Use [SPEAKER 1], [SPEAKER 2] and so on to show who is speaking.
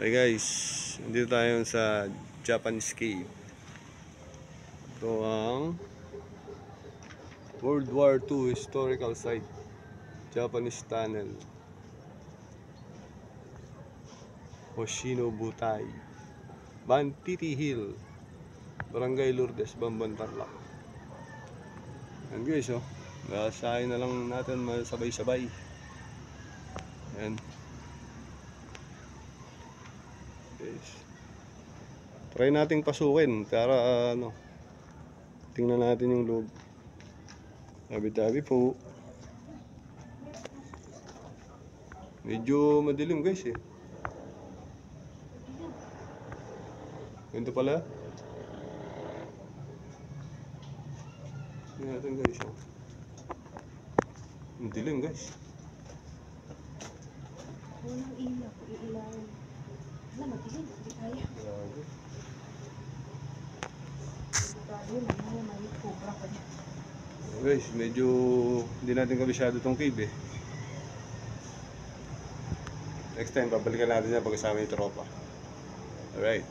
[SPEAKER 1] Hey guys, dito tayo sa Japanese cave. Ito ang World War II historical site, Japanese tunnel, Hoshino-butai, Bantiti Hill, Barangay Lourdes, Bamban, Tarlac. Yan guys, basahin na lang natin masabay-sabay. Yan guys, try nating pasukin para tingnan natin yung loob. Dabi-dabi po. Medyo madilim guys eh. Ganito pala. Tingnan natin guys. Madilim guys.
[SPEAKER 2] Walang ilaw, iilawan. Wala, madilim, hindi kaya.
[SPEAKER 1] Grabe.
[SPEAKER 2] Tayo, mamaya may cobra pa dyan.
[SPEAKER 1] Guys, medyo hindi natin kabisado tong cave eh. Next time, babalikan natin yan pag kasama yung tropa. Alright.